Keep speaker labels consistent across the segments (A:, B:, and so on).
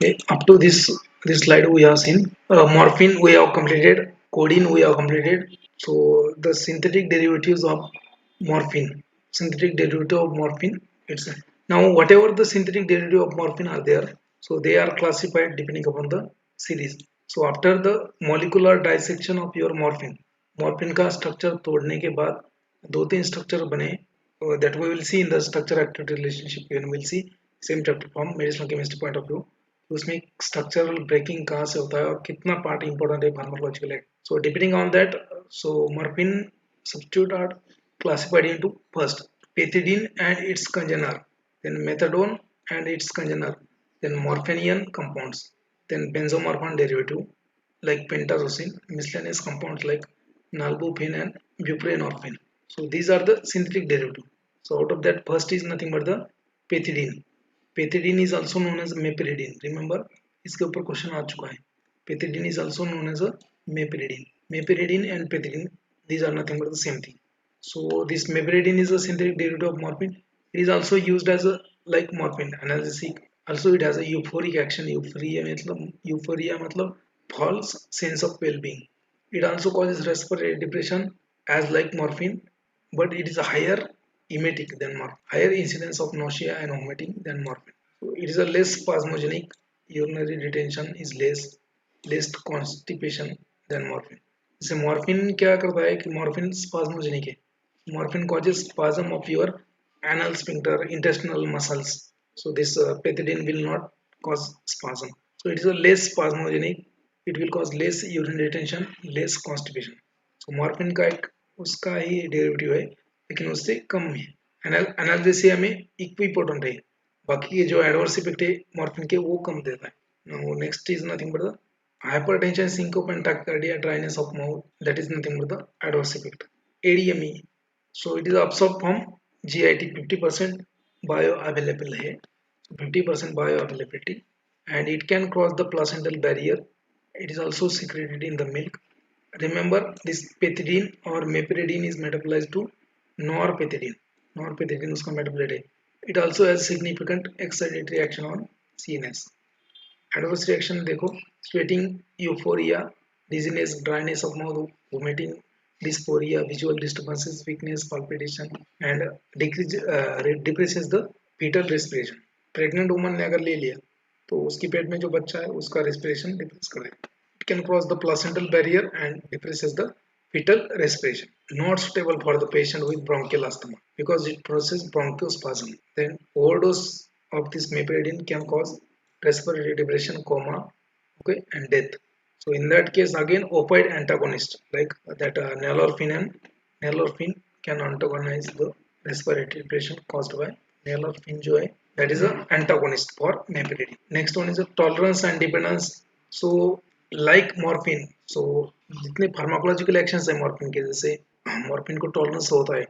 A: Okay, up to this slide we have seen morphine we have completed, codeine we have completed. So the synthetic derivatives of morphine, synthetic derivative of morphine, it's now whatever the synthetic derivative of morphine are there, so they are classified depending upon the series. So after the molecular dissection of your morphine, morphine का structure तोड़ने के बाद दो तीन structure बने, that we will see in the structure activity relationship when we will see same chapter from medicinal chemistry point of view. उसमें structural breaking कहाँ से होता है और कितना पार्ट इंपॉर्टेंट है pharmacological act. So depending on that, so morphine substitute are classified into first pethidine and its congener, then methadone and its congener, then morphinian compounds, then benzomorphan derivative like pentazocine, miscellaneous compounds like nalbuphine and buprenorphine. So these are the synthetic derivative. So out of that, first is nothing but the pethidine. Pethidine is also known as meperidine. Remember, इसके ऊपर question आ चुका है. Pethidine is also known as a meperidine. Meperidine and pethidine, these are nothing but the same thing. So this meperidine is a synthetic derivative of morphine. It is also used as a like morphine analgesic. Also, it has a euphoric action. Euphoria मतलब false sense of well-being. It also causes respiratory depression as like morphine, but it is a higher emetic than morphine, higher incidence of nausea and vomiting than morphine. So it is a less spasmogenic, urinary retention is less constipation than morphine. जैसे morphine क्या करता है कि morphine spasmogenic है. Morphine causes spasm of your anal sphincter, intestinal muscles. So this pethidine will not cause spasm. So it is a less spasmogenic. It will cause less urine retention, less constipation. So morphine का एक उसका ही derivative है, लेकिन उससे कम है. Analgesia में इक्विपोटेंट है, बाकी के जो एडवर्स इफेक्ट है मॉर्फिन के वो कम देता है. Now next is nothing but the hypertension, syncope and tachycardia, dryness of mouth, that is nothing but the adverse effect. ADME, so it is absorbed from GIT, 50% bioavailable है, 50% bioavailability, and it can cross the placental barrier. It is also secreted in the milk. Remember, this pethidine or meperidine is metabolized to norpethidine. Norpethidine उसका metabolite है. It also has significant excitatory action on CNS. Adverse reaction देखो, sweating, euphoria, dizziness, dryness of mouth, vomiting, dysphoria, visual disturbances, weakness, palpitation, and depresses the fetal respiration. Pregnant woman ने अगर ले लिया तो उसकी पेट में जो बच्चा है उसका respiration डिप्रेस कर देगा. It can cross the placental barrier and depresses the fetal respiration. Not suitable for the patient with bronchial asthma because it processes bronchospasm. Then overdose of this meperidine can cause respiratory depression, coma, okay, and death. So in that case, again, opioid antagonist like that nalorphine can antagonize the respiratory depression caused by nalorphine जो है, that is a antagonist for meperidine. Next one is a tolerance and dependence. So like morphine, so जितने pharmacological actions है morphine के, जैसे morphine को tolerance होता है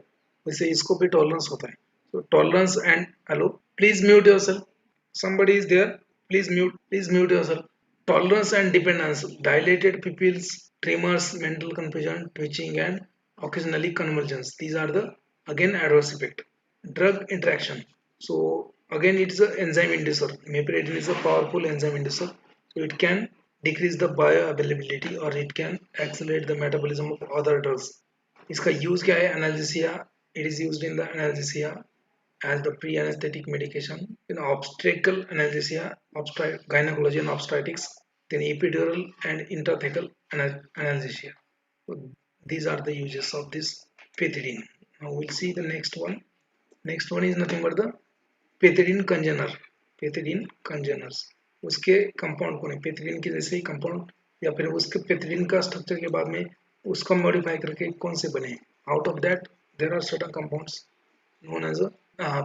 A: वैसे इसको भी टॉलरेंस होता है. So tolerance and hello, please mute yourself. Somebody is there. Please mute yourself. Tolerance and dependence, dilated pupils, tremors, mental confusion, twitching, and occasionally convulsions. These are the again adverse effect. Drug interaction. So again, it is an enzyme inducer. Meperidine is a powerful enzyme inducer. So it can decrease the bioavailability or it can accelerate the metabolism of other drugs. इसका use क्या है? Analgesia. It is used in the analgesia as the pre-anesthetic medication, in obstetrical analgesia, gynecology and obstetrics, then epidural and intrathecal analgesia. So these are the uses of this pethidine. Now we'll see the next one. Next one is nothing but the pethidine congener. Pethidine congeners. उसके compound कौन है? Pethidine के जैसे ही compound या फिर उसके pethidine का structure के बाद में उसका मॉडिफाई करके कौन से बने? Out of that there are certain compounds known as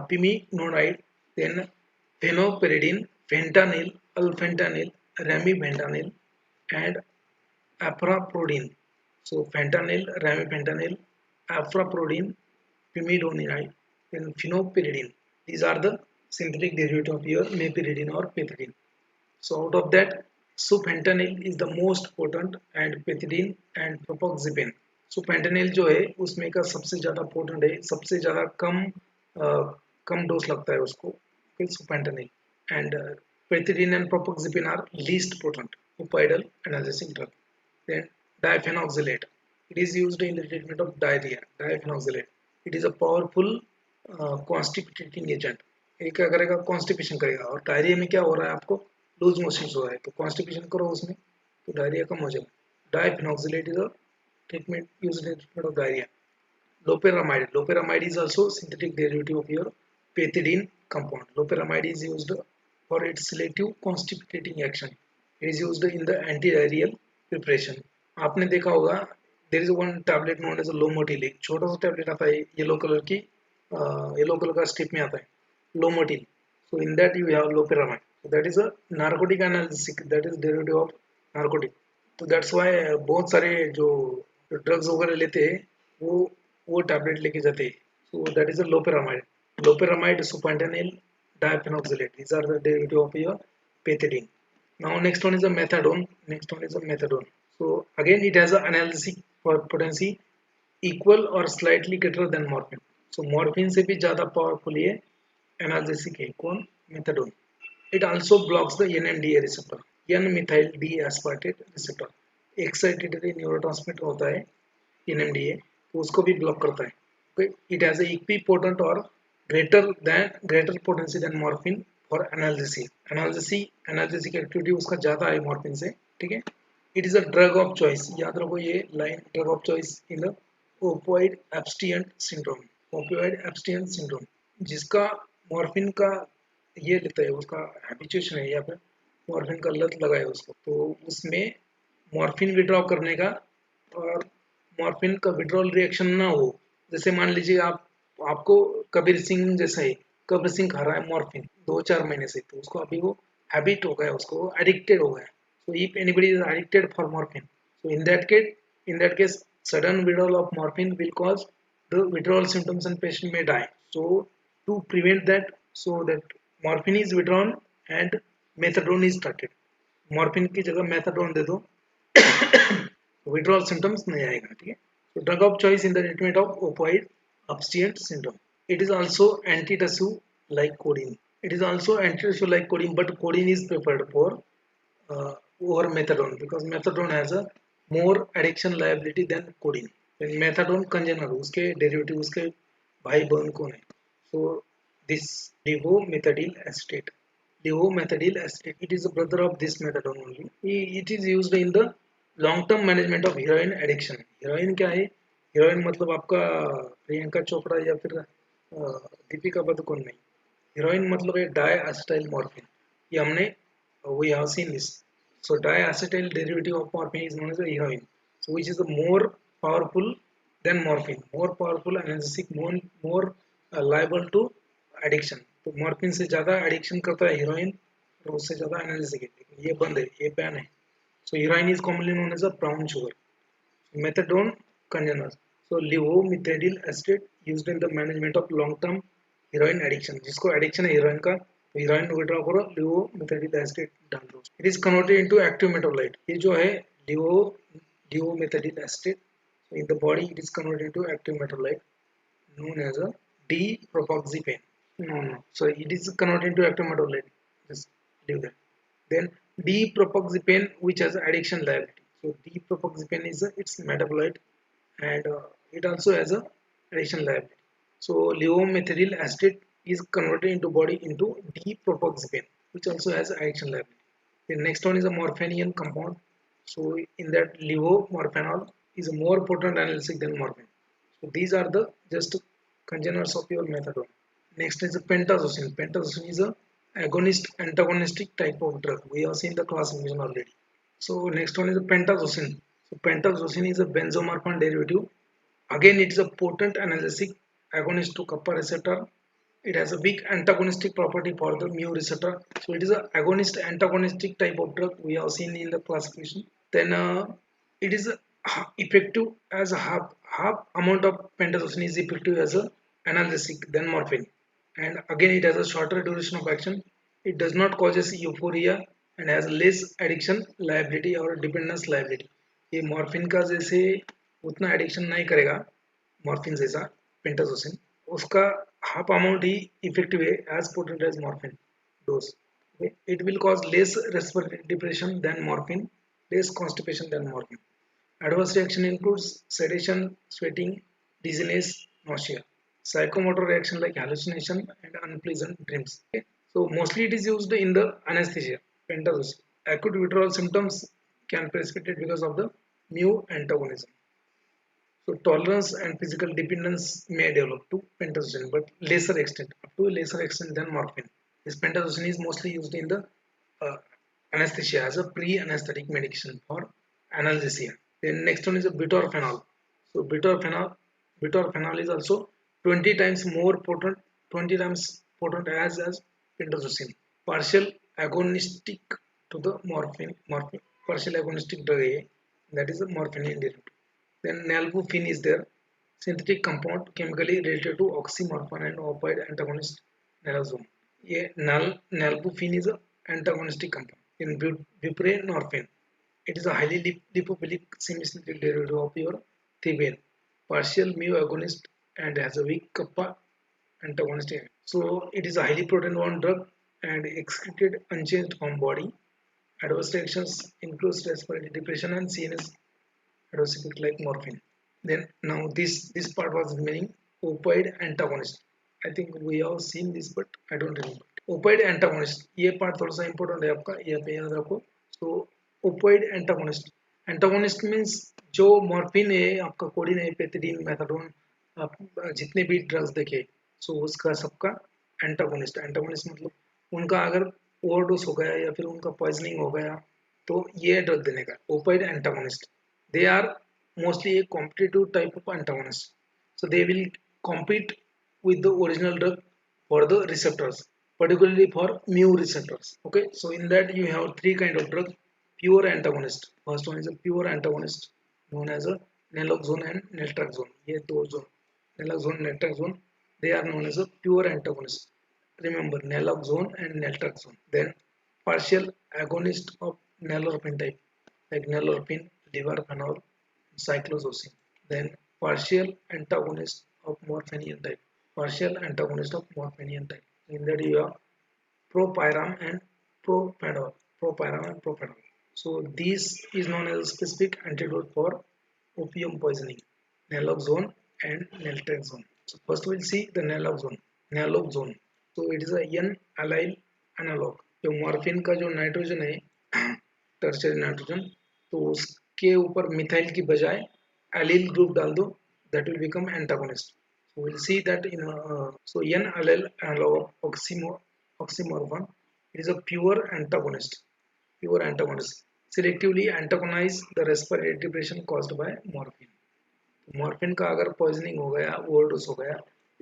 A: piminodide, then phenoperidine, fentanyl, alfentanyl, ramifentanil, and apraprodine. So fentanyl, ramifentanil, apraprodine, pimidonide, then phenoperidine. These are the synthetic derivative of your meperidine or pethidine. So out of that, sufentanil is the most potent and pethidine and propoxyphene. सुपेंटेनिल जो है उसमें का सबसे ज़्यादा potent है, सबसे ज़्यादा कम dose लगता है उसको, sufentanil. And Pethidine and propoxypine are least potent opioidal analgesic drug. Then diphenoxylate. It is used in the treatment of diarrhea. Diphenoxylate. It is a powerful constipating agent. ये क्या करेगा, कॉन्स्टिपेशन करेगा. और डायरिया में क्या हो रहा है, आपको लूज मोशन हो रहा है, तो कॉन्स्टिपेशन करो उसमें, तो डायरिया कम हो जाएगा. Diphenoxylate is a treatment used in treatment of diarrhea. Loperamide. Loperamide is also synthetic derivative of your pethidine compound. Loperamide is used for its selective constipating action. It is used in the antidiarrheal preparation. आपने देखा होगा, there is one tablet known as a Lomotil. एक छोटा सा tablet आता है yellow colour की, yellow colour का स्ट्रिप में आता है, Lomotil. So in that you have loperamide. So that is a narcotic analgesic. That is derivative of narcotic. तो दैट्स वाई बहुत सारे जो ड्रग्स वगैरह लेते हैं वो टैबलेट लेके जाते हैं. So that is a loperamide sufentanil diphenoxylate. These are the derivative of your pethidine. Now next one is a methadone. So again it has a analgesic potency equal or slightly greater than morphine. So morphine से भी ज़्यादा powerful ये analgesic है. कौन? Methadone. It also blocks the NMDA receptor, N-methyl D-aspartate receptor. Excitatory neurotransmitter होता है NMDA, तो उसको भी ब्लॉक करता है. Okay? It has a equipotent or greater potency than morphine for analgesic. Analgesic activity उसका ज़्यादा है morphine से. ठीक है. It is a drug of choice. याद रखो ये line, drug of choice in the opioid abstinence syndrome. जिसका मॉर्फिन का ये लेता है, उसका हैबिचुएशन है या फिर मॉर्फिन का लत लगा है उसको, तो उसमें मॉर्फिन विड्रॉ करने का और मॉर्फिन का विड्रॉल रिएक्शन ना हो. जैसे मान लीजिए आपको कबीर सिंह जैसा है, कबीर सिंह खा रहा है मॉर्फिन 2-4 महीने से, तो उसको अभी वो हैबिट हो गया, उसको एडिक्टेड हो गया. So if anybody is addicted for morphine, so in that case sudden withdrawal of morphine will cause the withdrawal symptoms and patient may die. So to prevent that, so that morphine is withdrawn and methadone is started. Morphine की जगह methadone दे दो, withdrawal symptoms नहीं आएगा. ठीक है. So drug of choice in the treatment of opioid abstinence syndrome. It is also antitussive like codeine. But codeine is preferred for over methadone because methadone has a more addiction liability than codeine. When methadone congener, उसके derivative, उसके भाई बहन कौन है? So this levomethadyl acetate. It is a brother of this methadone only. It is used in the long-term management of heroin addiction. Heroin क्या है? Heroin मतलब आपका प्रियंका चोपड़ा या फिर दीपिका पादुकोण नहीं. Heroin मतलब है diacetyl morphine. ये हमने we have seen this. So diacetyl derivative of morphine is known as a heroin, so which is the more powerful than morphine, more powerful analgesic, more liable to addiction. तो morphine से ज़्यादा addiction करता है heroin और उससे ज़्यादा analgesic है. ये बंद है, ये बैन है. So heroin is commonly known as a brown sugar. Methadone congeners. So levomethadyl acetate used in the management of long-term heroin addiction. जिसको addiction है heroin का, तो heroin withdraw करो, levomethadyl acetate डाल दो. It is converted into active metabolite. ये जो है levomethadyl acetate, so in the body it is converted into active metabolite known as a D-propoxypane. No. So it is converted into active metabolite. Just leave that. Then D-propoxypane, which has addiction liability. So D-propoxypane is its metabolite, and it also has a addiction liability. So levomethadyl acetate is converted into body into D-propoxypane, which also has addiction liability. The next one is a morphinian compound. So in that levomorphanol is a more potent analgesic than morphine. So these are the just congeners of your methadone. Next is a pentazocine. Pentazocine is a agonist antagonistic type of drug. We have seen the classification already. So next one is a pentazocine. So pentazocine is a benzomorphan derivative. Again, it is a potent analgesic agonist to kappa receptor. It has a weak antagonistic property for the mu receptor. So it is a agonist antagonistic type of drug we have seen in the classification. Then it is effective as a half amount of pentazocine is effective as a analgesic than morphine. And again it has a shorter duration of action. It does not causes euphoria and has less addiction liability or dependence liability. ये morphine का जैसे उतना addiction नहीं करेगा, morphine जैसा pentazocine, उसका half amount ही effective है, as potent as morphine dose. Okay? It will cause less respiratory depression than morphine, less constipation than morphine. Adverse reaction includes sedation, sweating, dizziness, nausea. Psychomotor reaction like hallucination and unpleasant dreams. Okay? So mostly it is used in the anesthesia, pentazocine. Acute withdrawal symptoms can precipitate because of the mu antagonism. So tolerance and physical dependence may develop to pentazocine, but lesser extent, up to a lesser extent than morphine. This pentazocine is mostly used in the uh, anesthesia as a pre-anesthetic medication for analgesia. Then next one is a butorphanol. So butorphanol is also 20 times more potent, 20 times potent as pentazocine. Partial agonistic to the morphine, partial agonistic drug A, that is a morphine derivative. Then nalbuphine is there, synthetic compound chemically related to oxymorphone and opioid antagonist naloxone. Nalbuphine is an antagonistic compound. In buprenorphine, it is a highly lipophilic semi-synthetic derivative of your thibane, partial mu agonist and has a weak kappa antagonist. So it is a highly protein bound drug and excreted unchanged from body. Adverse reactions include respiratory depression and CNS adverse effect like morphine. Then now this part was meaning opioid antagonist. I think we have seen this, but I don't remember. Opioid antagonist. ये part थोड़ा सा important है आपका, ये पे याद रखो. So opioid antagonist. Antagonist means जो morphine है आपका कोडिन है पेथिडीन मेथाडोन आप जितने भी ड्रग्स देखे सो उसका सबका एंटागोनिस्ट मतलब उनका अगर ओवरडोज हो गया या फिर उनका पॉइजनिंग हो गया तो ये ड्रग देने का ओपाइड antagonist. They are mostly a competitive type of antagonist. So they will compete with the original drug for the receptors, particularly for mu receptors. Okay, so in that you have three kind of drug. Pure antagonist. First one is a pure antagonist known as a naloxone and naltrexone. ये दो जो naloxone naltrexone they are known as a pure antagonist. Remember naloxone and naltrexone. Then partial agonist of nalorphine type like nalorphine, livarphenol, cyclozocine. Then partial antagonist of morphine type. Partial antagonist of morphine type. In that you have propyram and propanol. Propyram and propanol. So this is known as a specific antidote for opium poisoning. Naloxone and naltrexone. So first we'll see the naloxone. Naloxone. So it is a N-allyl analog. जो morphine का जो nitrogen है tertiary nitrogen तो उसके ऊपर methyl की बजाय allele group डाल दो that will become antagonist. So we'll see that in so N-allyl analog of oxymorphone. It is a pure antagonist. Pure antagonist. Selectively antagonize the respiratory depression caused by morphine. Morphine का अगर poisoning हो गया overdose हो गया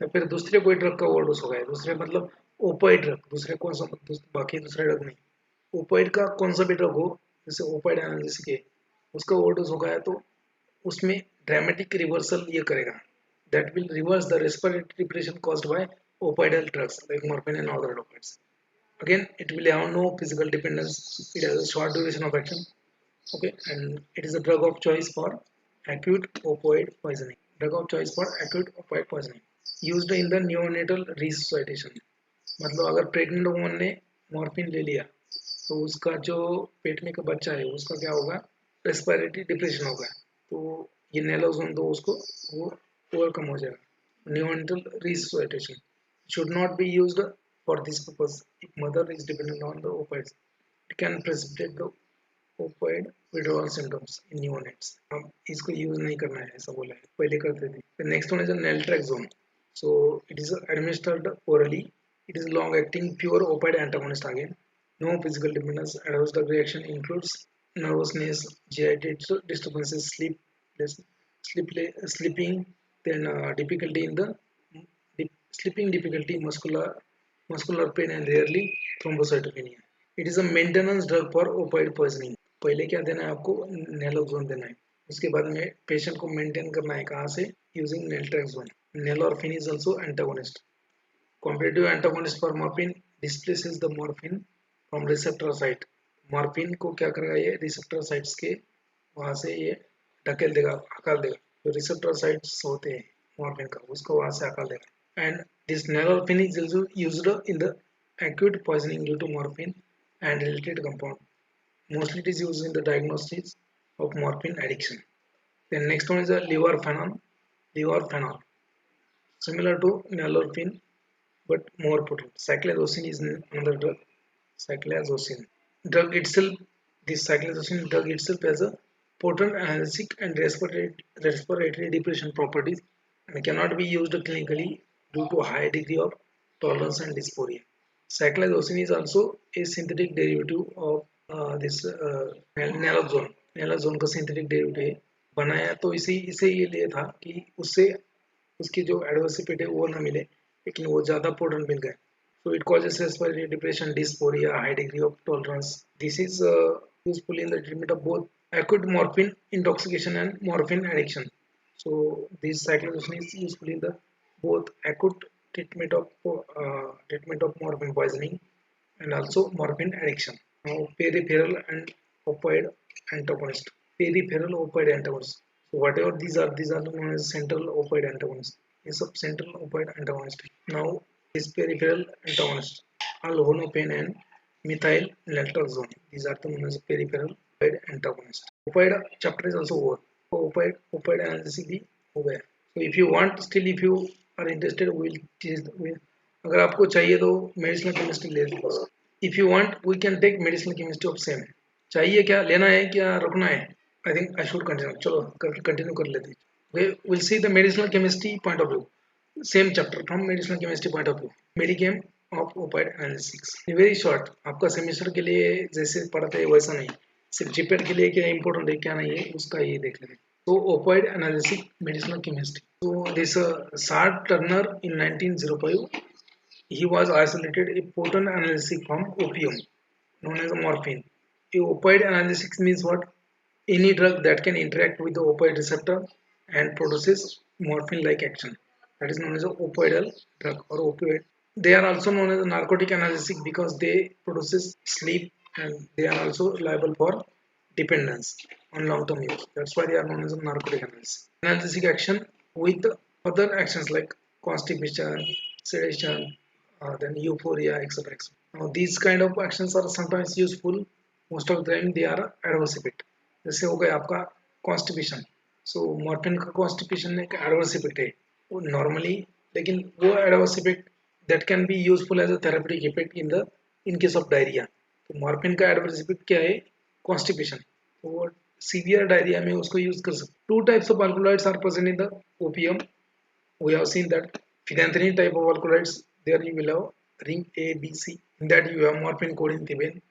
A: या फिर दूसरे कोई ड्रग का ओवरडोज हो गया दूसरे मतलब ओपाइड ड्रग दूसरे कौन सा बाकी दूसरे ड्रग नहीं ओपाइड का कौन सा भी ड्रग हो जैसे ओपाइड एनालिसिस के उसका ओवरडोज हो गया तो उसमें ड्रामेटिक रिवर्सल ये करेगा that will reverse the respiratory depression caused by opioidal drugs like morphine and other opioids. Again, it will have no physical dependence. It has a short duration of action. Okay, and it is a drug of choice for acute opioid poisoning. Drug of choice for acute opioid poisoning. Used in the neonatal resuscitation. मतलब अगर pregnant woman ने morphine ले लिया तो उसका जो पेट में का बच्चा है उसका क्या होगा रेस्पिरेटरी डिप्रेशन होगा तो ये नेलोजोन दो उसको वो ओवरकम हो जाएगा neonatal resuscitation should not be used for this purpose if mother is dependent on the opioids it can precipitate the opioid withdrawal symptoms in neonates. अब इसको यूज नहीं करना है ऐसा बोला है पहले करते थे. The next one is a naltrexone. So it is administered orally. It is long acting pure opioid antagonist again. No physical dependence. Adverse drug reaction includes nervousness, GI disturbances, sleeping, then difficulty in the sleeping difficulty, muscular pain and rarely thrombocytopenia. It is a maintenance drug for opioid poisoning. पहले क्या देना है आपको naloxone देना है उसके बाद में पेशेंट को मेंटेन करना है कहाँ से using naltrexone. Nalorphine is also antagonist. Competitive antagonist for morphine displaces the morphine from receptor site. Morphine को क्या करेगा ये रिसेप्टर साइट्स के वहाँ से ये ढकेल देगा हकाल देगा जो रिसेप्टर साइट्स होते हैं मॉर्फिन का उसको वहाँ से हकाल देगा. And this nalorphine is also used in the acute poisoning due to morphine and related compound. Mostly it is used in the diagnosis of morphine addiction. Then next one is a levorphanol. Levorphanol, similar to nalorphine but more potent. Cyclazocine is another drug. Cyclazocine drug itself, this cyclazocine drug itself has a potent analgesic and respiratory depression properties and cannot be used clinically due to high degree of tolerance and dysphoria. Cyclazocine is also a synthetic derivative of this naloxone. Naloxone का synthetic derivative है. बनाया तो इसी इसे ये लिए था कि उससे उसकी जो एडवर्स इफेक्ट है वो ना मिले लेकिन वो ज़्यादा पोटेंट मिल गए. So it causes respiratory depression, dysphoria, high degree of tolerance. This is useful in the treatment of both acute morphine intoxication and morphine addiction. So this cyclozine is useful in the both acute treatment of morphine poisoning and also morphine addiction. Now peripheral and opioid antagonist. Peripheral opioid antagonist. So whatever these are known as central opioid antagonist. Is a central opioid antagonist. Now this peripheral antagonist, alhonopane and methyl naltrexone. These are the known as peripheral opioid antagonist. Opioid chapter is also over. So opioid analysis भी हो गया. So if you want, still if you are interested, we'll अगर आपको चाहिए तो medicinal chemistry ले लो. If you want, we can take medicinal chemistry of same. चाहिए क्या लेना है क्या रुकना है? I think I should continue. चलो continue कर लेते हैं. We will see the medicinal chemistry point of view. Same chapter from medicinal chemistry point of view. Medichem of opioid analgesics. Very short. आपका सेमेस्टर के लिए जैसे पढ़ते हैं वैसा नहीं. सिर्फ जीपेट के लिए क्या इम्पोर्टेंट है क्या नहीं है उसका ये देख लेते हैं. So opioid analgesic medicinal chemistry. So this Sard Turner in 1905. He was isolated a potent analgesic from opium known as morphine. A opioid analgesics means what? Any drug that can interact with the opioid receptor and produces morphine-like action. That is known as an opioidal drug or opioid. They are also known as a narcotic analgesic because they produces sleep and they are also liable for dependence on long-term use. That's why they are known as a narcotic analgesic. Analgesic action with other actions like constipation, sedation, then euphoria, etc. Now these kind of actions are sometimes useful. Most of the time they are adverse effect. जैसे हो गया आपका constipation. So morphine का constipation एक adverse effect है. वो normally लेकिन वो adverse effect that can be useful as a therapeutic effect in case of diarrhea. तो morphine का adverse effect क्या है? Constipation. तो वो severe diarrhea में उसको use कर सकते. Two types of alkaloids are present in the opium. We have seen that phenanthine type of alkaloids, there you will have ring A, B, C. In that you have morphine, codeine, thibane.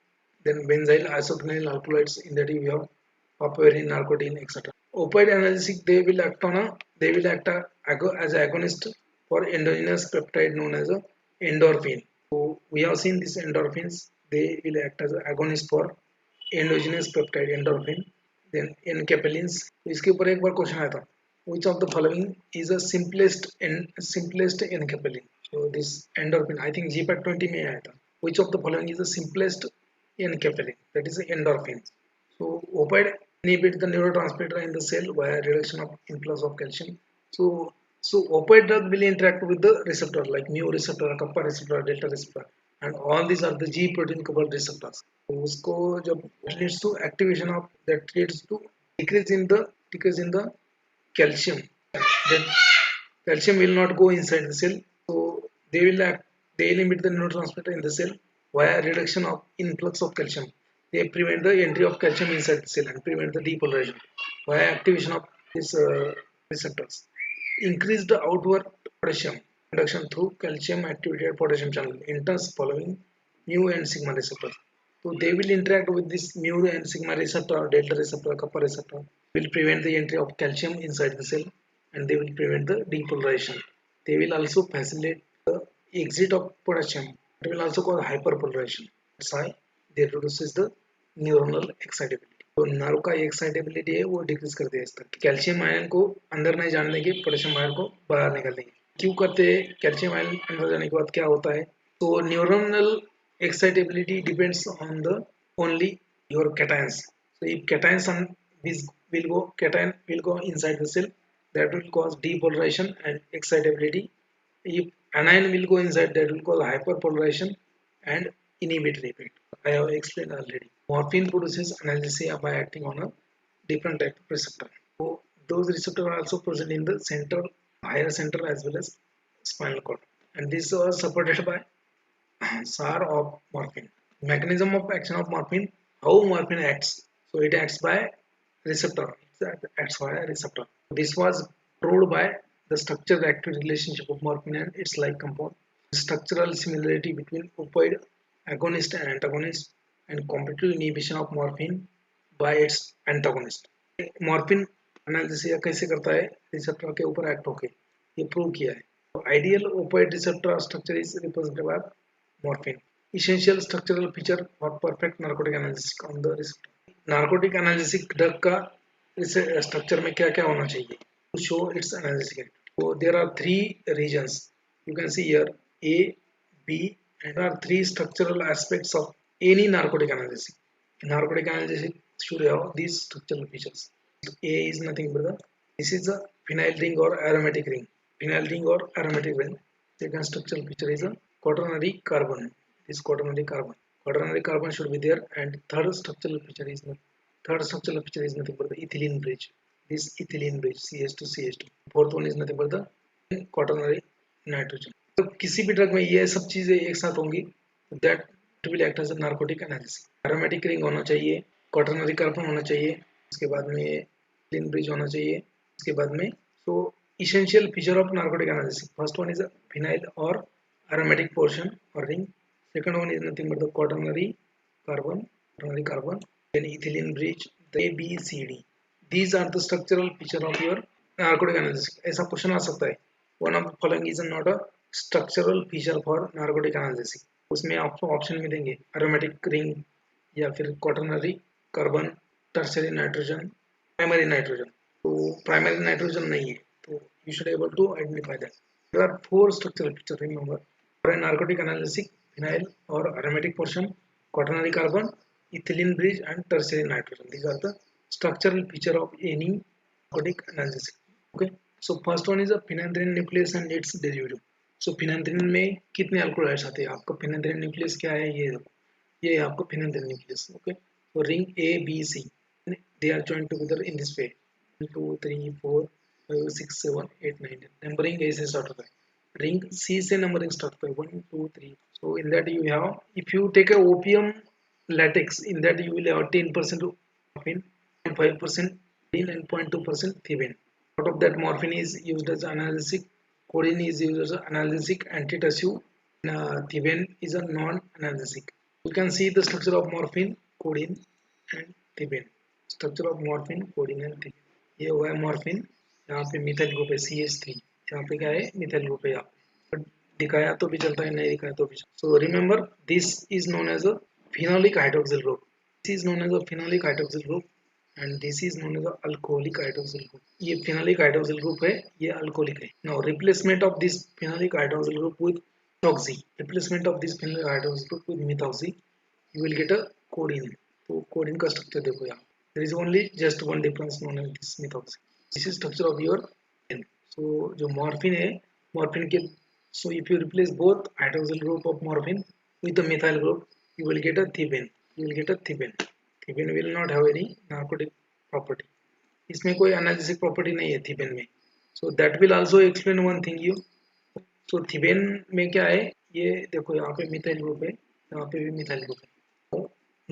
A: Then benzyl isoprenyl alkaloids. In that you have opioid, narcotin, etc. Opioid analgesic they will act as an agonist for endogenous peptide known as a endorphin. So we have seen these endorphins. They will act as an agonist for endogenous peptide endorphin. Then enkephalins. इसके ऊपर एक बार question आया था. Which of the following is the simplest enkephalin? So this endorphin, I think GPAT 20 में आया था. Which of the following is the simplest enkephalin? That is the endorphin. So opioid inhibit the neurotransmitter in the cell via reduction of influx of calcium. So opioid drug will interact with the receptor like mu receptor, kappa receptor, delta receptor, and all these are the G protein coupled receptors. तो उसको जब leads to activation of that leads to decrease in the calcium. Then calcium will not go inside the cell, so they limit the neurotransmitter in the cell via reduction of influx of calcium. They prevent the entry of calcium inside the cell and prevent the depolarization via activation of these receptors. Increase the outward potassium conduction through calcium activated potassium channel enters following mu and sigma receptors. So they will interact with this mu and sigma receptor, delta receptor, kappa receptor, will prevent the entry of calcium inside the cell and they will prevent the depolarization. They will also facilitate the exit of potassium. It will also cause hyperpolarization. That's why they reduces the neuronal excitability. तो nerve का excitability है वो decrease कर देगा इसका. Calcium ion को अंदर नहीं जाने देंगे, पोटेशियम आयन को बाहर निकाल देंगे. क्यों करते हैं? कैल्शियम आयन अंदर जाने के बाद क्या होता है? तो neuronal excitability depends on the only your cations. So if cations cation will go inside the cell, that will cause depolarization and excitability. If anion will go inside, that will cause hyperpolarization and inhibitory effect. I have explained already. Morphine produces analgesia by acting on a different type of receptor. So those receptors are also present in the center, higher center as well as spinal cord. And this was supported by SAR of morphine. Mechanism of action of morphine, how morphine acts. So it acts by receptor. It acts by a receptor. This was proved by the structure active relationship of morphine and its like compound. Structural similarity between opioid agonist and antagonist and competitive inhibition of morphine by its antagonist. Morphine analysis कैसे करता है receptor के ऊपर act होके ये prove किया है ideal opioid receptor structure is represented by morphine essential structural feature for perfect narcotic analgesic on the receptor narcotic analgesic drug का इस स्ट्रक्चर में क्या क्या होना चाहिए to show its analgesic activity. So there are three regions you can see here A, B and there are three structural aspects of any narcotic analgesic. Narcotic analgesic should have these structural features. A is nothing but this is a phenyl ring or aromatic ring. Phenyl ring or aromatic ring. Second structural feature is a quaternary carbon. This quaternary carbon. Quaternary carbon should be there, and third structural feature is nothing but the ethylene bridge. This ethylene bridge CH2 CH2. Fourth one is nothing but the quaternary nitrogen. तो किसी भी drug में ये सब चीजें एक साथ होंगी that will act as a narcotic analysis aromatic ring होना चाहिए क्वाटरनरी कार्बन होना चाहिए उसके बाद में ethylene bridge होना चाहिए उसके बाद में so essential feature of narcotic analysis first one is a phenyl or aromatic portion or ring second one is nothing but the quaternary carbon then ethylene bridge the A B C D these are the structural feature of your narcotic analysis ऐसा question आ सकता है one of the following is not a structural feature for narcotic analysis उसमें आपको option में देंगे aromatic ring या फिर quaternary carbon tertiary nitrogen primary nitrogen तो primary nitrogen नहीं है तो you should able to identify that there are four structural features remember for a narcotic analysis phenyl or aromatic portion quaternary carbon ethylene bridge and tertiary nitrogen these are the structural feature of any narcotic analysis okay so first one is a phenanthrin nucleus and its derivative so phenanthrin में कितने alcohols आते हैं आपका phenanthrin nucleus क्या है ये आपका phenanthrin nucleus okay so ring A B C they are joined together in this way 1 2 3 4 5 6 7 8 9 10 numbering ऐसे start होता है ring C से numbering start होता है 1 2 3 so in that you have if you take a opium latex in that you will have 10% morphine 0.5% codeine and 0.2% thibin out of that morphine is used as analgesic codeine is used as analgesic antitussive thibin is a non-analgesic you can see the structure of morphine codeine and thibin structure of morphine codeine and thibin ये हुआ है morphine यहाँ पे methyl group है CH3 यहाँ पे क्या है मिथाइल ग्रुप है यहाँ पे दिखाया तो भी चलता है नहीं दिखाया तो भी so remember this is known as a phenolic hydroxyl group this is known as a phenolic hydroxyl group and this is known as a alcoholic hydroxyl group ये phenolic hydroxyl group है ये alcoholic है now replacement of this phenolic hydroxyl group with methoxy replacement of this phenolic hydroxyl group with methoxy you will get a codeine तो codeine का structure देखो यहाँ there is only just one difference known as this methoxy this is structure of your pen so जो morphine है morphine के so if you replace both hydroxyl group of morphine with the methyl group you will get a thibin thibin will not have any narcotic property इसमें कोई analgesic property नहीं है thibin में so that will also explain one thing you so thibin में क्या है ये देखो यहाँ पे methyl group है यहाँ पे भी methyl group है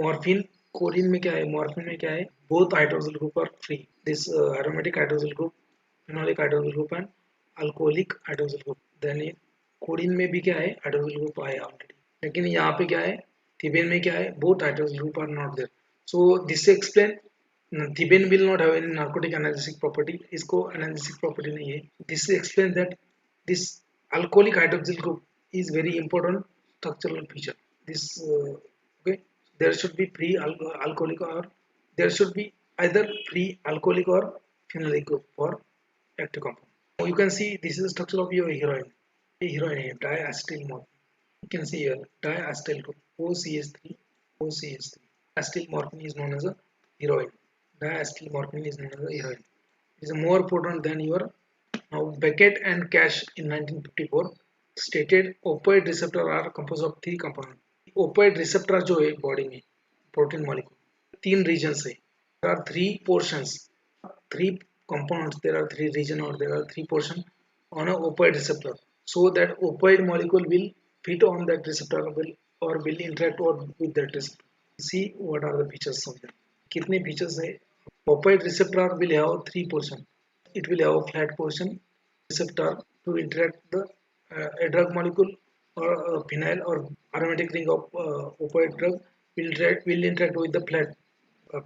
A: morphine codeine में क्या है morphine में क्या है both hydroxyl group are free this aromatic hydroxyl group phenolic hydroxyl group and alcoholic hydroxyl group then codeine में भी क्या है hydroxyl group आया ऑलरेडी लेकिन यहाँ पे क्या है thibin में क्या है both hydroxyl group are not there so this explain thibin will not have any narcotic analgesic property इसको analgesic property नहीं है this explains that this alcoholic hydroxyl group is very important structural feature this okay there should be free alcoholic or there should be either free alcoholic or phenolic group for active compound. Now you can see this is the structure of your heroin. A heroin है diacetyl morphine. You can see here diacetyl group OCH3 OCH3. Acetyl morphine is known as a heroin. Diacetyl morphine is known as a heroin. It is more potent than your now Beckett and Cash in 1954 stated opioid receptor are composed of three components opioid receptor जो है body में protein molecule 3 region है. There are 3 portions, 3 compounds. There are 3 region or there are 3 portion on a opioid receptor. So that opioid molecule will fit on that receptor or will interact or with that receptor. See what are the features of that. कितने features है? Opioid receptor will have 3 portion. It will have a flat portion receptor to interact the a drug molecule or phenyl or aromatic ring of opioid drug will interact with the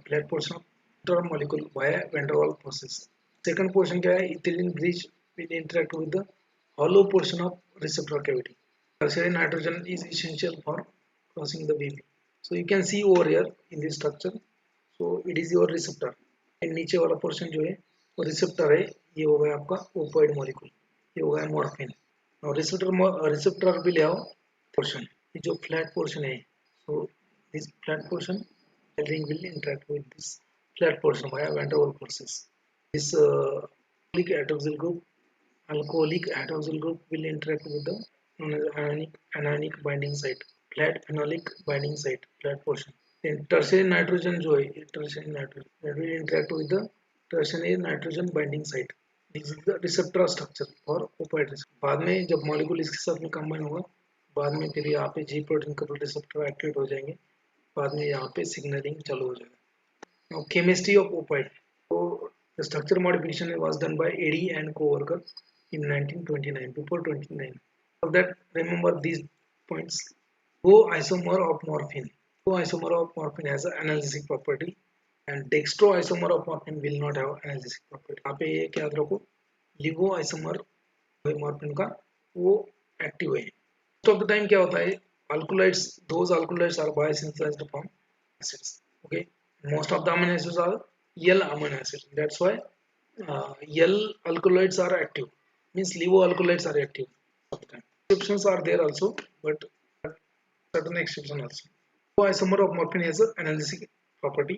A: flat portion of drug molecule via van der Waals process. Second portion क्या है? Ethylene bridge will interact with the hollow portion of receptor cavity. Tertiary nitrogen is essential for crossing the BB. So you can see over here in this structure. So it is your receptor. And नीचे वाला portion जो है वो receptor है. ये हो गया आपका opioid molecule. ये हो गया morphine. Now receptor will have portion. ये जो flat portion है. So this flat portion the ring will interact with this flat portion via van der Waals process. This alcoholic hydroxyl group will interact with the known as anionic binding site, flat phenolic binding site, flat portion. Then tertiary nitrogen जो है tertiary nitrogen that will interact with the tertiary nitrogen binding site. This is the receptor structure for opioid receptor. बाद में जब molecule इसके साथ में combine होगा बाद में फिर यहाँ पे जी प्रोटीन कपल रिसेप्टर एक्टिवेट हो जाएंगे बाद में यहाँ पे सिग्नलिंग चालू हो जाएगा. Now chemistry of opioid. So the structure modification was done by Eddy and co-worker in 1929 before 29. Of that remember these points. Co-isomer of morphine. Co-isomer of morphine has an analgesic property and dextroisomer of morphine will not have analgesic property. यहाँ पे ये क्या याद रखो लिवो isomer morphine का वो active है. Most of the time क्या होता है alkaloids, those alkaloids are biosynthesized from acids. Okay, most of the amino acids are L amino acids. That's why L alkaloids are active. Means levo alkaloids are active. Exceptions are there also, but certain exception also. So isomer of morphine has an analgesic property.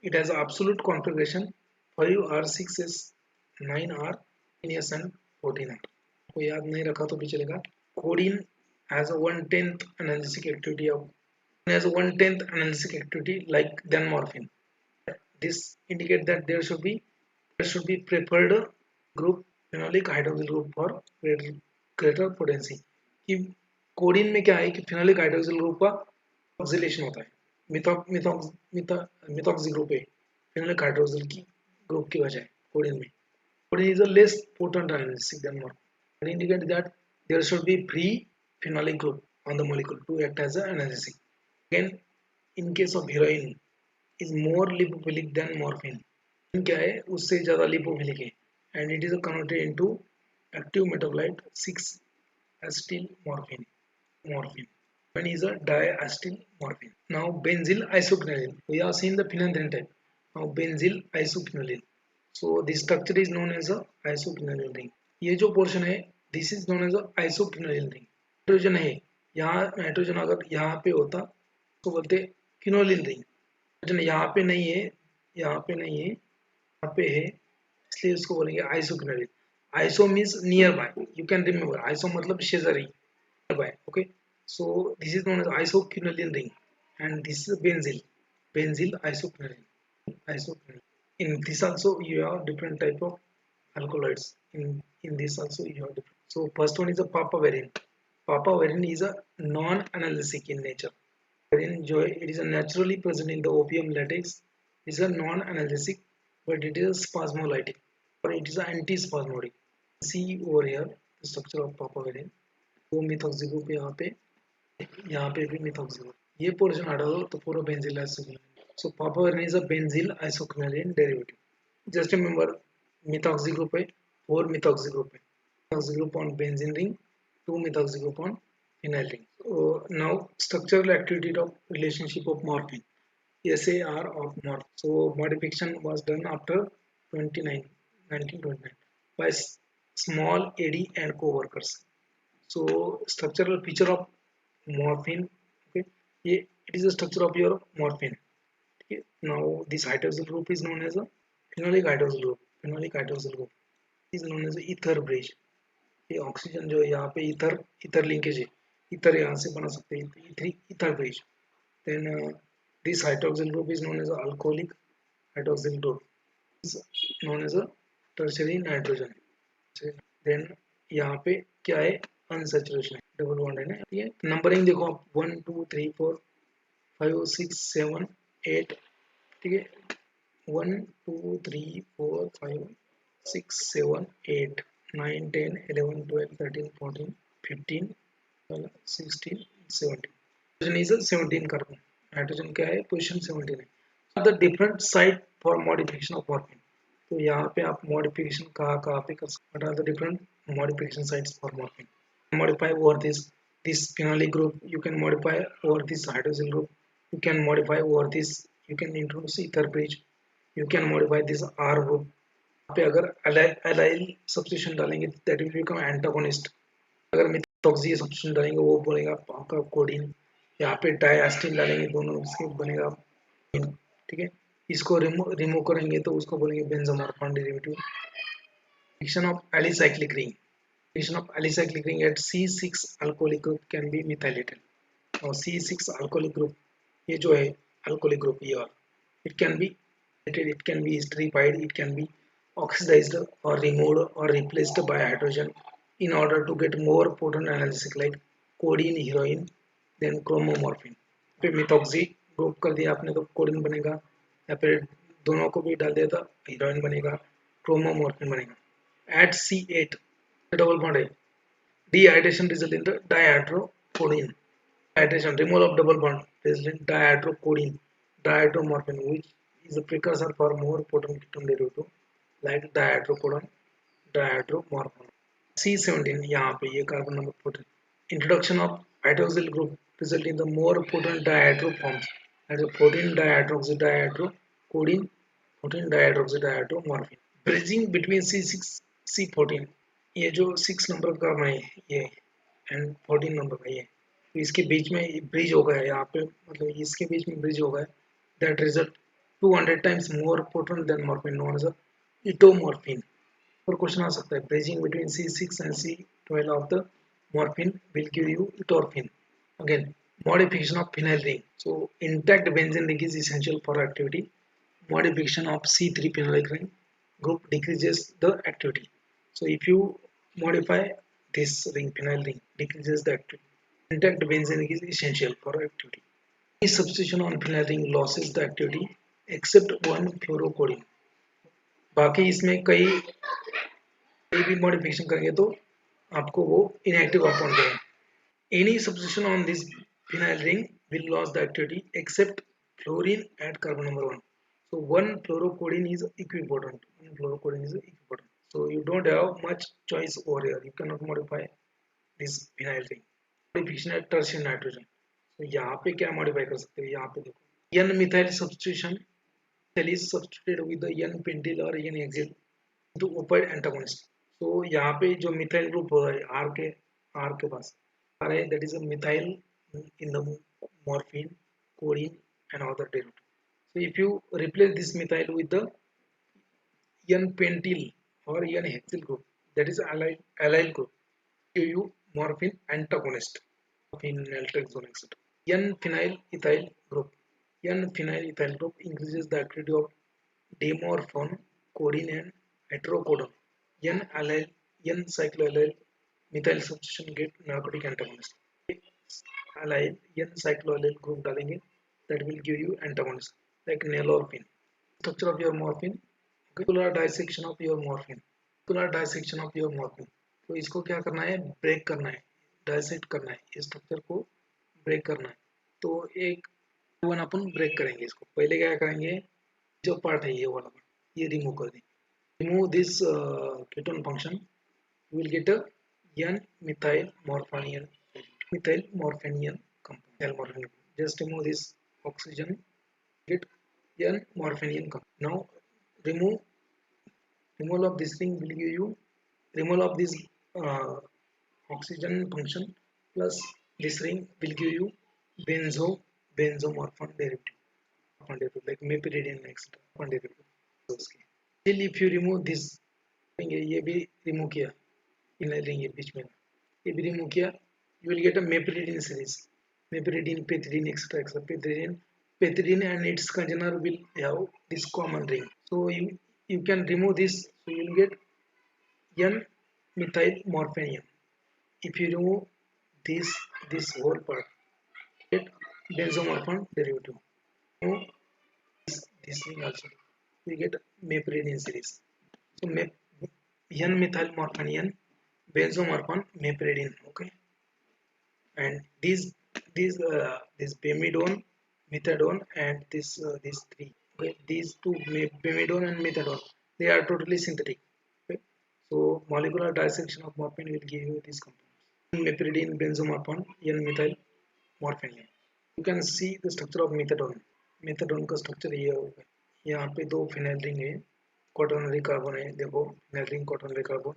A: It has absolute configuration 5R6S 9R 10S and 14R. को याद नहीं रखा तो भी चलेगा. Codeine has a 1/10 analgesic activity of has a 1/10 analgesic activity like than morphine. This indicate that there should be preferred group phenolic hydroxyl group for greater potency. कि codeine में क्या है कि phenolic hydroxyl group का oxidation होता है. Methoxy group है phenolic hydroxyl की ग्रुप की वजह कोडीन में. Codeine is a less potent analgesic than morphine. It indicates that there should be free phenolic group on the molecule to act as an analgesic. Again, in case of heroin, is more lipophilic than morphine. क्या है उससे ज़्यादा lipophilic है and it is converted into active metabolite 6-acetyl morphine. One is a diacetyl morphine. Now benzyl isoquinoline. We have seen the phenanthrene type. Now benzyl isoquinoline. So this structure is known as a isoquinoline ring. ये जो portion है this is known as a isoquinoline ring. Nitrogen है यहाँ nitrogen अगर यहाँ पे होता तो बोलते quinoline ring. नाइट्रोजन यहाँ पे नहीं है यहाँ पे है इसलिए उसको बोलेंगे isoquinoline. Iso means nearby. You can remember iso मतलब शेजारी nearby. Okay. So this is known as isoquinoline ring and this is benzyl isoquinoline. In this also you have different type of alkaloids. In this also you have different. So first one is a papaverine. Papaverine is a non-analgesic in nature. It is a naturally present in the opium latex. It is a non-analgesic, but it is a spasmolytic or it is an antispasmodic. See over here the structure of papaverine. दो methoxy group यहाँ पे भी methoxy group. ये portion हटा दो तो पूरा benzyl isoquinoline. So papaverine is a benzyl isoquinoline derivative. Just remember methoxy group है 4 methoxy group है. Methoxy group on benzene ring, 2 methoxy group on phenyl ring. So now structural activity of relationship of morphine. SAR of morphine. So modification was done after 1929 by small AD and co-workers. So structural feature of morphine. Okay, it is a structure of your morphine. Okay. Now this hydroxyl group is known as a phenolic hydroxyl group. Phenolic hydroxyl group is known as a ether bridge. ये oxygen जो है यहाँ पे ether linkage है ether यहाँ से बना सकते हैं, ether bridge. Then this hydroxyl group is known as alcoholic hydroxyl group, is known as a tertiary nitrogen. Then यहाँ पे क्या है, अनसैचुरेशन डबल बॉन्ड है ना, ये नंबरिंग देखो आप 1 2 3 4 5 6 7 8, ठीक है, 1 2 3 4 5 6 7 8 9 10 11 12 13 14 15 16 17. Nitrogen is a 17 carbon. Nitrogen क्या है, पोजीशन 17 है. The different site for modification of morphine. तो यहाँ पे आप modification कहाँ पे कर सकते. What are the different modification sites for morphine? Modify over this phenolic group. You can modify over this hydroxyl group. You can modify over this. You can introduce ether bridge. You can modify this R group. पे अगर allyl substitution डालेंगे that will become antagonist. अगर methoxy substitution डालेंगे वो बनेगा आपका codeine. यहाँ पे डाइएस्टीन डालेंगे दोनों इसके बनेगा, ठीक है. इसको रिमूव करेंगे तो उसको बोलेंगे बेंजोमॉर्फिन derivative. Action of alicyclic ring. Action of alicyclic ring at C6 alcoholic group can be methylated. और C6 alcoholic group ये जो है alcoholic group ये, और it can be methylated, it can be esterified, it can be oxidized or removed or replaced by hydrogen in order to get more potent analgesic like codeine, heroin, then chromomorphine. पे methoxy group कर दिया आपने तो coding बनेगा, या फिर दोनों को भी डाल दिया तो हीरोइन बनेगा, क्रोमोमोर्फिन बनेगा. At C8 double bond है, dehydration result in the dihydrocodeine. Hydration, removal of double bond result in dihydrocodeine, dihydromorphine, which is a precursor for more potent ketone derivative like dihydrocodone, dihydromorphine. C17 यहाँ पे ये carbon number 14. Introduction of hydroxyl group result in the more potent dihydro forms. That is 14 dihydroxy dihydrocodeine, 14 dihydroxy dihydromorphine. Bridging between C6 C14. ये जो 6 number का carbon है ये and 14 number का ये, तो इसके बीच में ब्रिज हो गया है यहाँ पे, मतलब इसके बीच में ब्रिज हो गया है. That result 200 times more potent than morphine, known as a etomorphine. और क्वेश्चन आ सकता है, bridging between C6 and C12 of the morphine will give you etorphine. Again, modification of phenyl ring. So intact benzene ring is essential for activity. Modification of C3 phenolic ring group decreases the activity. So if you modify this ring, phenyl ring decreases the activity. Intact benzene ring is essential for activity. Any substitution on phenyl ring loses the activity except one fluorocodine. बाकी इसमें कई भी modification करेंगे तो आपको वो inactive compound देगा. Any substitution on this phenyl ring will lose the activity except fluorine at carbon number 1. So one fluorocodine is equipotent. So you don't have much choice over here. You cannot modify this phenyl ring. Modification at tertiary nitrogen. So यहाँ पे क्या modify कर सकते हो, यहाँ पे देखो n methyl substitution is substituted with the n pentyl or n hexyl to opioid antagonist. तो यहाँ पे जो मिथाइल ग्रुप है R के पास आ रहा है, that is a methyl in the morphine, codeine and other derivative. So if you replace this methyl with the n-pentyl or n-hexyl group, that is allyl group, give you morphine antagonist, morphine, naltrexone, etc. N-phenyl ethyl group. N-phenyl ethyl group increases the activity of DMER, codeine and heterocodone. N-allyl, N-cycloallyl methyl substitution get narcotic antagonist. Allyl, N-cycloallyl group डालेंगे, that will give you antagonist like nalorphine. Structure of your morphine, molecular dissection of your morphine. Molecular dissection of your morphine. तो इसको क्या करना है, break करना है, dissect करना है, इस स्ट्रक्चर को ब्रेक करना है. तो एक वन अपन ब्रेक करेंगे इसको. पहले क्या करेंगे, जो पार्ट है ये वाला पार्ट ये रिमूव कर देंगे. Remove this ketone function, you will get a n-methyl morphine compound. Just remove this oxygen, get n-morphine compound. Now remove removal of this thing will give you removal of this oxygen function plus this ring will give you benzomorphine derivative like meperidine etc. derivative. Still if you remove this, ये भी remove किया, inner ring ये बीच में ये भी remove किया, you will get a meperidine series, meperidine, pethidine, etc., etc. Pethidine and its congener will have this common ring. So you can remove this, so you will get N-methyl morphine. If you remove this whole part, get benzomorphan derivative. Remove this thing also, we get meperidine series. So N-methyl morphine, benzomorphan, meperidine. Okay, and this bemidone, methadone, and these three. Okay, these two, bemidone and methadone, they are totally synthetic. Okay, so molecular dissection of morphine will give you these compounds. Meperidine, benzomorphan, N-methyl morphine. You can see the structure of methadone. Methadone का structure ये होगा. यहाँ पे दो phenyl ring है, quaternary carbon है, देखो phenyl ring quaternary carbon,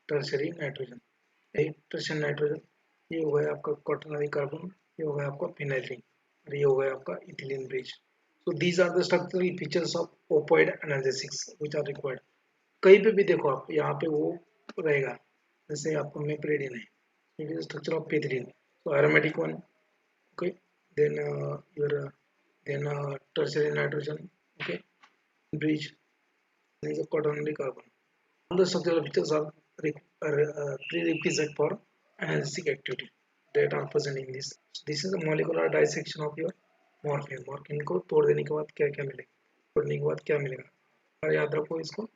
A: tertiary nitrogen. Tertiary nitrogen, ये हो गया आपका क्वाटरनरी कार्बन, ये हो गया आपका फिनाइल रिंग, और ये हो गया आपका ethylene bridge. So these are the structural features of opioid analgesics which are required. कहीं पे भी देखो आप, यहाँ पे वो रहेगा, जैसे आपको मेप्रेडिन है, it is structure of pethidine, so aromatic one. Okay, then your then tertiary nitrogen. Okay, bridge is a quaternary carbon. All the structural features are prerequisite for analgesic activity that are present in this. This is a molecular dissection of your morphine. Morphine को तोड़ देने के बाद क्या क्या मिलेगा, तोड़ने के बाद क्या मिलेगा, और याद रखो इसको.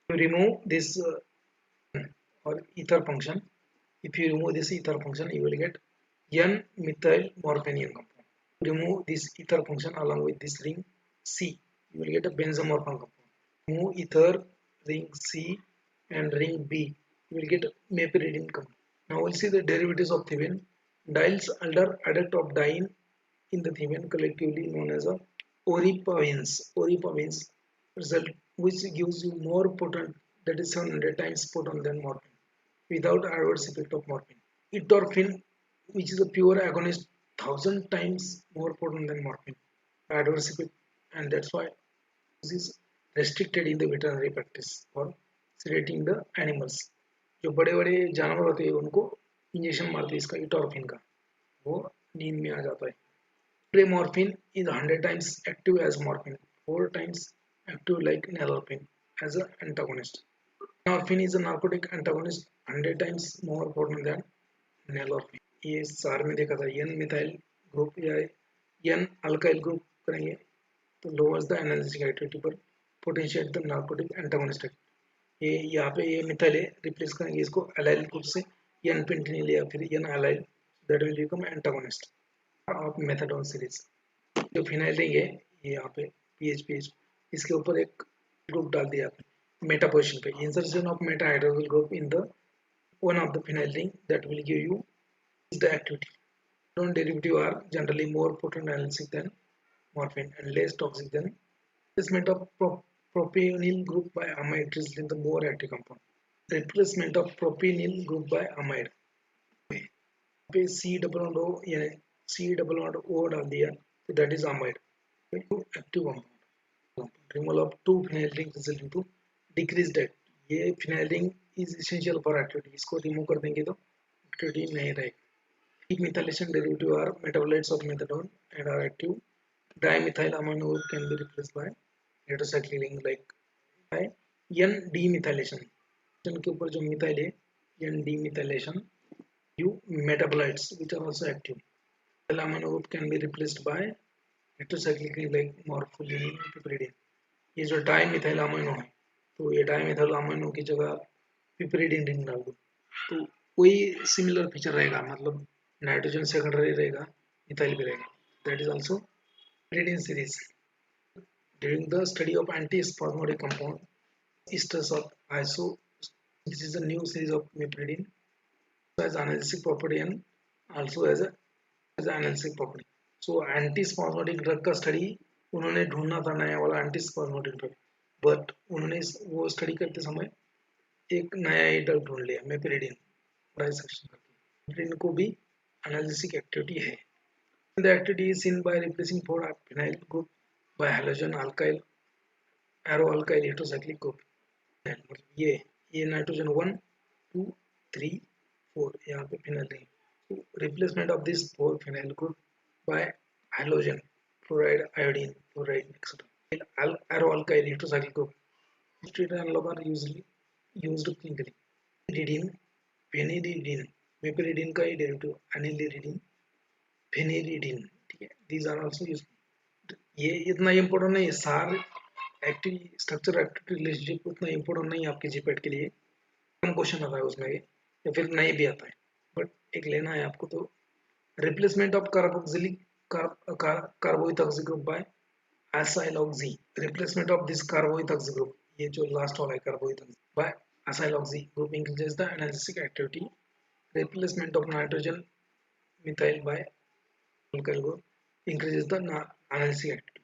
A: You remove this or ether function. If you remove this ether function, you will get N-methyl morphine compound. Remove this ether function along with this ring C, you will get a benzomorphan compound. Remove ether, ring C and ring B, you will get a meperidine compound. Now we'll see the derivatives of thymine. Diels under adduct of diene in the thymine, collectively known as a oripavins. Oripavins result, which gives you more potent, that is 700 times potent than morphine, without adverse effect of morphine. Etorphine, which is a pure agonist, 1000 times more potent than morphine, adverse effect, and that's why this is restricted in the veterinary practice for sedating the animals. जो बड़े बड़े जानवर होते हैं उनको injection मारते हैं इसका इटोरफिन का, वो नींद में आ जाता है. Morphine is 100 times active as morphine, 4 times active like nalorphine as an antagonist. Morphine is a narcotic antagonist, 100 times more potent than nalorphine. ये सार में देखा था, N methyl ग्रुप या N alkyl ग्रुप करेंगे तो lowers the analgesic activity पर potentiate the narcotic antagonist. ये यहाँ पे ये मिथाइल है, रिप्लेस करेंगे इसको एलाइल ग्रुप से, N पेंटेनिल या फिर N allyl, that will become antagonist of methadone series. जो फिनाइल रिंग है ये यहाँ पे PH, इसके ऊपर एक ग्रुप डाल दिया आपने मेटा पोजीशन पे. Insertion of Meta hydroxyl group in the one of the phenyl ring, that will give you the activity. Non derivative are generally more potent analgesic than morphine and less toxic than. Replacement of propionyl group by amide is the more active compound. Replacement of propionyl group by amide. पे C double bond O यानी C double bond O डाल दिया तो that is amide. Active compound. Removal of two phenyl rings result into decreased activity. ये phenyl ring is essential for activity. इसको remove कर देंगे तो activity नहीं रहेगी. Methylation derivative are metabolites of methadone and are active. Dimethyl amino group can be replaced by heterocyclic ring like by N demethylation. के ऊपर जो मिथाइल है N demethylation, you metabolites which are also active. Methyl amino group can be replaced by heterocyclic ring like morphine, piperidine. ये जो dimethyl amino है तो ये dimethyl amino की जगह पिपरिडीन रिंग डाल दो तो वही सिमिलर फीचर रहेगा, मतलब नाइट्रोजन सेकेंडरी रहेगा, मिथाइल भी रहेगा. That is also piperidine series. During the study of antispasmodic compound esters of iso, this is a new series of piperidine as analgesic property and also as an analgesic property. So anti-spasmodic drug का study उन्होंने ढूंढना था, नया वाला anti-spasmodic drug, but उन्होंने वो study करते समय एक नया ही ड्रग ढूंढ लिया, मेपेरिडिन, डाइसेक्शन करके. मेपेरिडिन को भी एनाल्जेसिक एक्टिविटी है. The activity is seen by replacing 4 phenyl group by halogen alkyl arrow alkyl heterocyclic group. मतलब ये नाइट्रोजन 1 2 3 4 यहाँ पे phenyl ring, Replacement of this 4-phenyl group by halogen, fluoride, iodine, fluoride, etc. Aroalkyl heterocyclic group. Steroid analog are usually used clinically. Pyridine, phenyridine, meperidine का ही derivative, aniline, phenyridine. ठीक है, these are also used. ये इतना important नहीं है, सार active structure activity relationship उतना important नहीं है आपके जीपेट के लिए. कम क्वेश्चन आता है उसमें या फिर नहीं भी आता है, बट एक लेना है आपको. तो replacement of carboxylic carbethoxy group by acyloxy. Replacement of this carbethoxy group, ये जो लास्ट वाला है carbethoxy, by acyloxy group increases the analgesic activity. Replacement of nitrogen methyl by alkyl group increases the analgesic activity.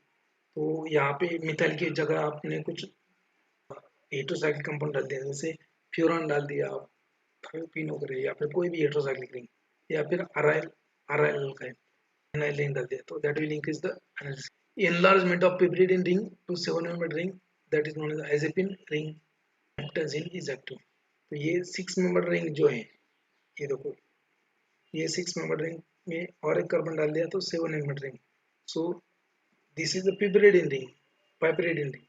A: तो यहाँ पे methyl की जगह आपने कुछ हेटेरोसाइक्लिक कंपाउंड डाल दिया, जैसे फ्यूरॉन डाल दिया आप, थायोपीनो करे, या फिर कोई भी हेटेरोसाइक्लिक रिंग, या फिर अराइल अराइल का एनाइलिन डाल दिया, तो that will increase the analysis. enlargement of piperidine ring to 7-membered ring, that is known as azepin ring aptazine is active. तो ये 6-membered ring जो है, ये देखो, ये 6-membered ring में और एक कार्बन डाल दिया तो 7-membered ring. So this is the piperidine ring, piperidine ring.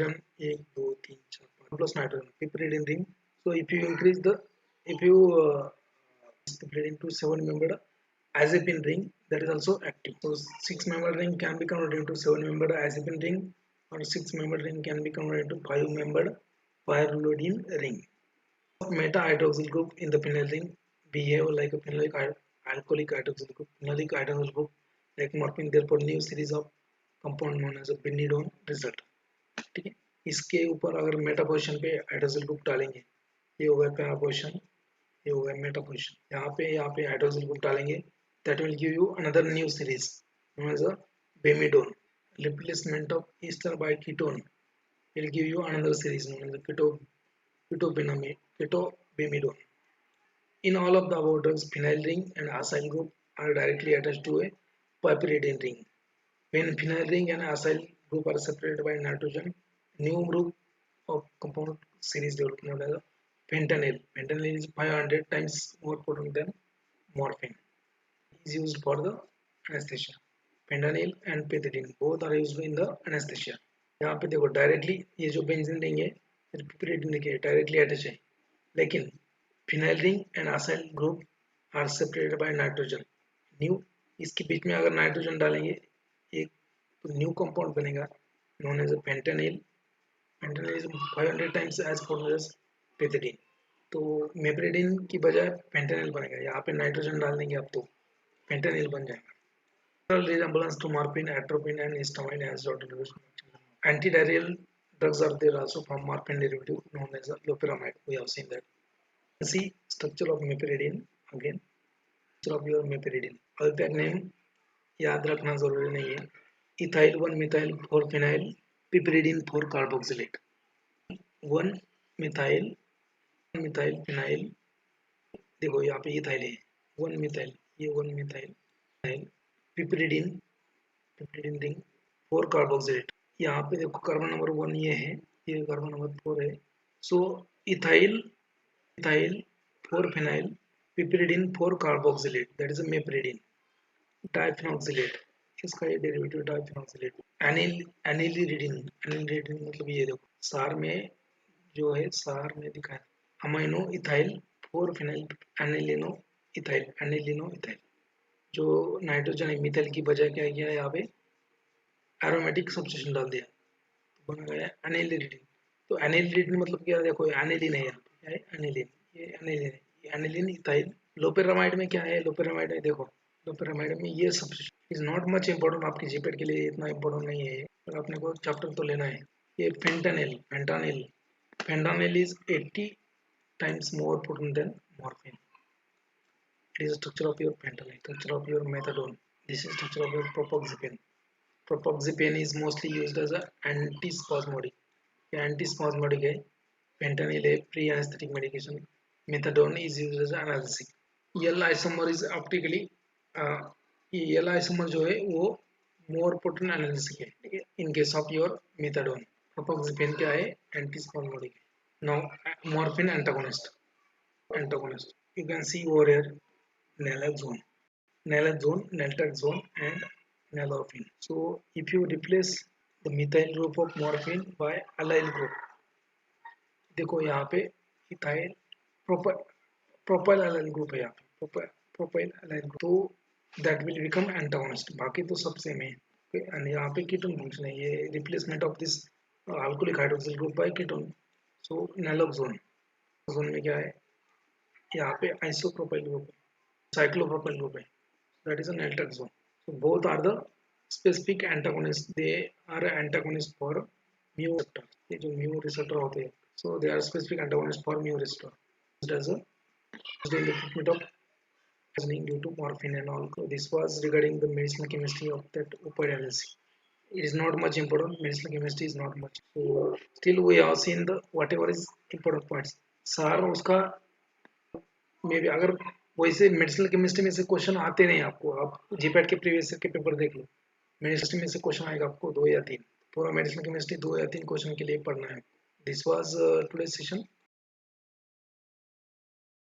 A: एक दो तीन चार पाँच plus nitrogen piperidine ring. So if you increase the, if you piperidine to 7-membered azepin ring, that is also active. So 6-membered ring can be converted into 7-membered azepin ring, or 6-membered ring can be converted into 5-membered pyrrolidine ring. Meta hydroxyl group in the phenyl ring behave like a phenolic alcoholic hydroxyl group. Phenolic hydroxyl group like morphine, therefore new series of compound known as a benidone result. ठीक है, इसके ऊपर अगर Meta position पे hydroxyl group डालेंगे, ये होगा para position, ये होगा मेटा पोजीशन. यहाँ पे हाइड्रोक्सिल ग्रुप डालेंगे, that will give you another new series known as a bemidone. Replacement of ester by ketone will give you another series known as a ketobemidone. In all of the above drugs, phenyl ring and acyl group are directly attached to a piperidine ring. When phenyl ring and acyl group are separated by nitrogen, new group of compound series developed known as fentanyl. Fentanyl is 500 times more potent than morphine. Is used for the anesthesia. Fentanyl and pethidine both are used in the anesthesia. यहाँ पे देखो directly ये जो benzene ring है पिपरीडिन के directly attach है, लेकिन phenyl ring and acyl group are separated by nitrogen. New, इसके बीच में अगर नाइट्रोजन डालेंगे एक तो न्यू कंपाउंड बनेगा known as fentanyl. Fentanyl is 500 times as potent as pethidine. तो मेप्रिडिन की बजाय पेंटानिल बनेगा, यहाँ पे नाइट्रोजन डाल देंगे आप तो पेंटानिल बन जाएगा. Resemblance to morphine, atropine, and histamine as derivative. Antidiarrheal drugs are there also from morphine derivative known as loperamide. We have seen that. See structure of meperidine again. Structure of your meperidine. Other name याद रखना जरूरी नहीं है. Ethyl 1 methyl 4 phenyl piperidine 4 carboxylate. 1 methyl phenyl. देखो यहाँ पे ethyl है 1 methyl, ये 1 methyl पिपरिडीन रिंग 4 कार्बोक्सिलेट. यहाँ पे देखो कार्बन नंबर 1 ये है, ये कार्बन नंबर 4 है. So ethyl 4 phenyl piperidine 4 carboxylate, that is a meperidine. Diphenoxylate, इसका ये डेरिवेटिव डाइफिनॉक्सिलेट. एनिलिरिडीन मतलब ये देखो सार में जो है, सार में दिखा है अमाइनो इथाइल 4 फिनाइल एनिलिनो इथाइल. जो नाइट्रोजन है मिथाइल की बजाय क्या किया है, यहाँ पे एरोमेटिक सब्स्टिट्यूशन डाल दिया तो बन गया एनिलिन. तो एनिलिन मतलब क्या, देखो एनिलिन है, यहाँ पे क्या है एनिलिन, ये एनिलिन है, ये एनिलिन इथाइल. लोपेरामाइड में क्या है, लोपेरामाइड में देखो लोपेरामाइड में ये substitution is not much important आपकी जीपेट के लिए, इतना इंपॉर्टेंट नहीं है, पर अपने को चैप्टर तो लेना है. ये fentanyl is 80 times more potent than morphine. It is the structure of your fentanyl, structure of your methadone. This is structure of your propoxyphene. Propoxyphene is mostly used as an antispasmodic. Antispasmodic है, fentanyl है pre-anesthetic medication. Methadone is used as an analgesic. L isomer is optically ये L isomer जो है वो more potent analgesic है in case of your methadone. Propoxyphene क्या है, antispasmodic. Now morphine antagonist. You can see over here naloxone, naloxone, naltrexone, and nalorphine. So if you replace the methyl group of morphine by allyl group, देखो यहाँ पे ethyl propyl propyl allyl group है, यहाँ पे propyl allyl group, तो that will become antagonist, बाकी तो सब सेम है। एंड यहाँ पे कीटोन ग्रुप्स नहीं, ये replacement of this alcoholic hydroxyl group by ketone. So naloxone, zone में क्या है, यहाँ पे आइसोप्रोपाइल ग्रुप है, साइक्लोप्रोपाइल ग्रुप है, that is a naltrexone। So both are the specific antagonists. They are antagonists for mu receptor, ये जो mu receptor होते हैं, so they are specific antagonists for mu receptor. As a in the treatment of poisoning due to morphine and all. So this was regarding the medicinal chemistry of that opioid analysis. It is not much important. Medicinal chemistry is not much. So still we have seen the whatever is important points. सार उसका मे भी, अगर वैसे medicinal chemistry में से question आते नहीं आपको, आप जीपैट के प्रीवियस ईयर के पेपर देख लो, मेडिसिन में से क्वेश्चन आएगा आपको 2 या 3, पूरा मेडिसिनल केमिस्ट्री 2 या 3 क्वेश्चन के लिए पढ़ना है। This was today session.